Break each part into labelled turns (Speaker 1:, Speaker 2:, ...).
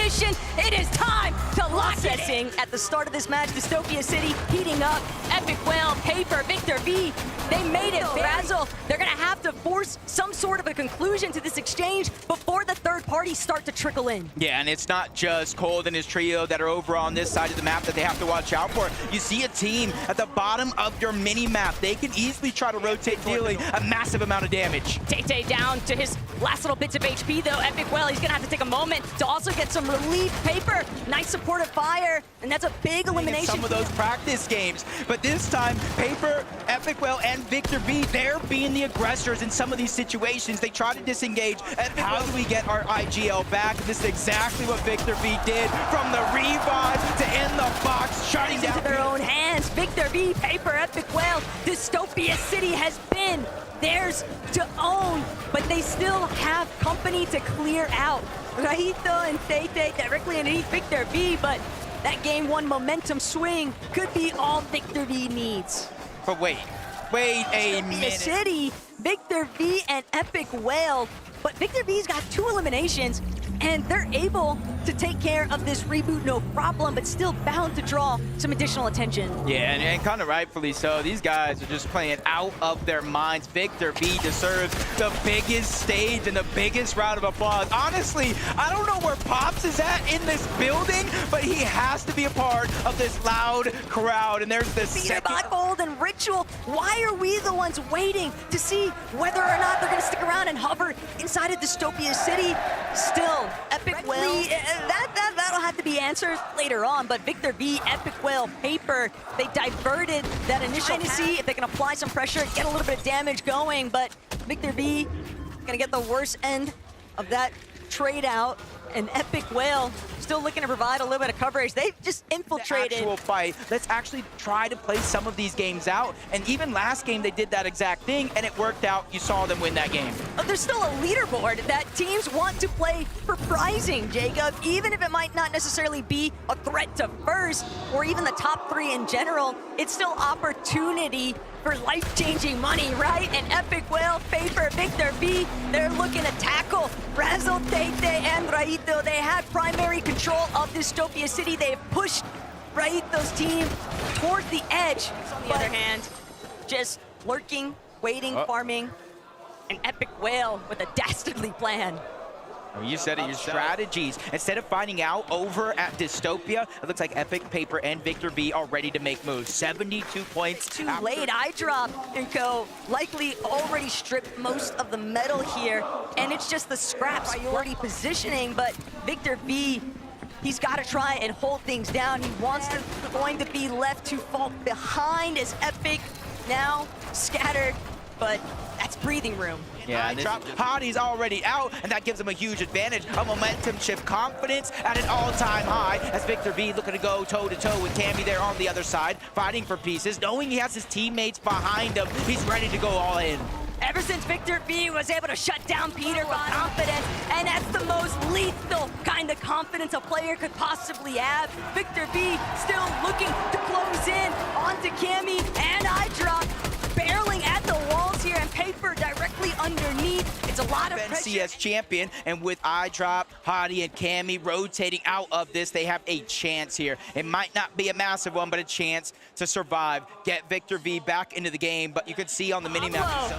Speaker 1: position. It is time to lock it in. At the start of this match, Dystopia City heating up. EpikWhale, Paper, VicterV, they made it. Razzle, they're gonna have to force some sort of a conclusion to this exchange before the third parties start to trickle in.
Speaker 2: Yeah, and it's not just Cold and his trio that are over on this side of the map that they have to watch out for. You see a team at the bottom of your mini-map. They can easily try to rotate, dealing a massive amount of damage.
Speaker 1: Tay down to his last little bits of HP though. EpikWhale, he's gonna have to take a moment to also get some relief. Paper, nice supportive fire, and that's a big elimination.
Speaker 2: Some of those practice games, but this time, Paper, EpikWhale, and VicterV, they're being the aggressors in some of these situations. They try to disengage. How do we get our IGL back? This is exactly what VicterV did, from the revive to end the box, shutting down
Speaker 1: into their own hands. VicterV, Paper, EpikWhale, Dystopia City has been theirs to own, but they still have company to clear out. Rajito and Tay directly underneath VicterV, but that game one momentum swing could be all VicterV needs.
Speaker 2: But wait a minute.
Speaker 1: City, VicterV and EpikWhale, but VicterV's got 2 eliminations, and they're able to take care of this reboot no problem, but still bound to draw some additional attention.
Speaker 2: Yeah, and kind of rightfully so. These guys are just playing out of their minds. VicterV deserves the biggest stage and the biggest round of applause. Honestly, I don't know where Pops is at in this building, but he has to be a part of this loud crowd. And there's this
Speaker 1: VicterV, Gold, and Ritual. Why are we the ones waiting to see whether or not they're going to stick around and hover inside of Dystopia City? Still, EpikWhale, that'll have to be answered later on, but VicterV, EpikWhale, Paper, they diverted that initial to see if they can apply some pressure, get a little bit of damage going, but VicterV gonna get the worst end of that trade out, and EpikWhale still looking to provide a little bit of coverage. They've just infiltrated.
Speaker 2: The actual fight. Let's actually try to play some of these games out. And even last game, they did that exact thing, and it worked out. You saw them win that game.
Speaker 1: But there's still a leaderboard that teams want to play for prizing, Jacob. Even if it might not necessarily be a threat to first, or even the top 3 in general, it's still opportunity for life-changing money, right? And EpikWhale, Paper, VicterV, they're looking to tackle Razzle, Tay, and Rajito. They have primary control of Dystopia City. They have pushed Rajito's team towards the edge. On the other hand, just lurking, waiting, farming, and EpikWhale with a dastardly plan.
Speaker 2: You said it, your strategies. Instead of finding out over at Dystopia, it looks like Epic, Paper, and VicterV are ready to make moves. 72 points.
Speaker 1: Too late. Eye drop and Co. likely already stripped most of the metal here, and it's just the scraps priority positioning, but VicterV, he's got to try and hold things down. He wants to going to be left to fall behind as Epic now scattered, but that's breathing room.
Speaker 2: Yeah, Hotty's already out, and that gives him a huge advantage. A momentum shift, confidence at an all-time high, as VicterV looking to go toe-to-toe with Cammy there on the other side, fighting for pieces. Knowing he has his teammates behind him, he's ready to go all in.
Speaker 1: Ever since VicterV was able to shut down Peter with confidence, and that's the most lethal kind of confidence a player could possibly have. VicterV still looking to close in onto Cammy, and eye drop, barreling at the walls here, and Paper directly underneath. It's a lot of pressure.
Speaker 2: CS champion, and with eye drop, Hottie, and Cammy rotating out of this, they have a chance here. It might not be a massive one, but a chance to survive, get VicterV back into the game. But you can see on the mini-map,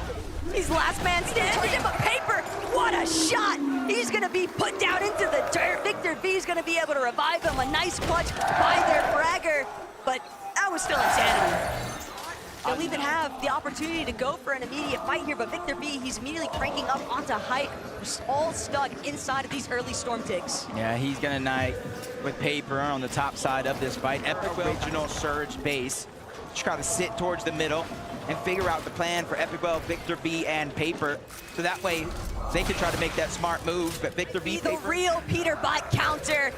Speaker 1: he's last man standing, but Paper, what a shot! He's gonna be put down into the dirt. VicterV's gonna be able to revive him. A nice clutch by their fragger, but that was still insanity. They'll even have the opportunity to go for an immediate fight here, but VicterV, he's immediately cranking up onto height, all stuck inside of these early storm ticks.
Speaker 2: Yeah, he's gonna knight with Paper on the top side of this fight. EpikWhale original surge base. Just try to sit towards the middle and figure out the plan for EpikWhale, VicterV, and Paper. So that way, they can try to make that smart move, but VicterV,
Speaker 1: the real Peter bot counter.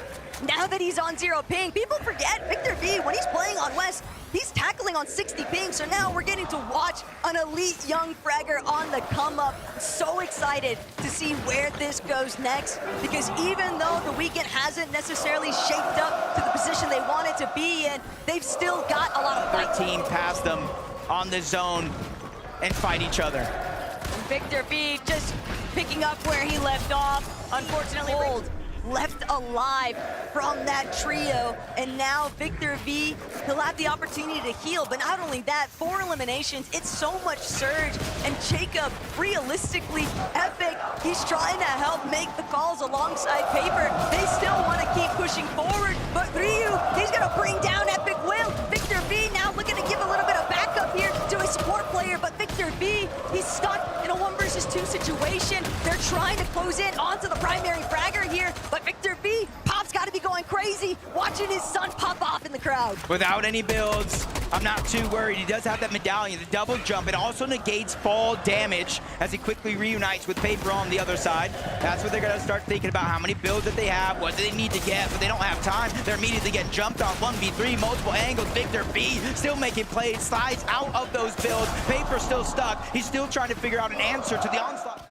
Speaker 1: Now that he's on 0 ping, people forget VicterV, when he's playing on West, he's tackling on 60 ping, so now we're getting to watch an elite young fragger on the come up. So excited to see where this goes next, because even though the weekend hasn't necessarily shaped up to the position they wanted to be in, they've still got a lot of fight.
Speaker 2: 13 past them on the zone and fight each other.
Speaker 1: VicterV just picking up where he left off. Unfortunately, left alive from that trio. And now VicterV, he'll have the opportunity to heal. But not only that, 4 eliminations, it's so much surge. And Jacob, realistically, Epic, he's trying to help make the calls alongside Paper. They still want to keep pushing forward, but Ryu, he's going to bring down EpikWhale. VicterV now looking to give a little bit of backup here to a support player, but VicterV, he's stuck in a 1 versus 2 situation. They're trying to close in onto the primary fragger here, but VicterV, Pop's got to be going crazy, watching his son pop off in the crowd.
Speaker 2: Without any builds, I'm not too worried. He does have that medallion, the double jump. It also negates fall damage as he quickly reunites with Paper on the other side. That's what they're going to start thinking about, how many builds that they have, what do they need to get, but they don't have time. They're immediately getting jumped on 1v3, multiple angles. VicterV still making plays, slides out of those builds. Paper still stuck. He's still trying to figure out an answer to the onslaught.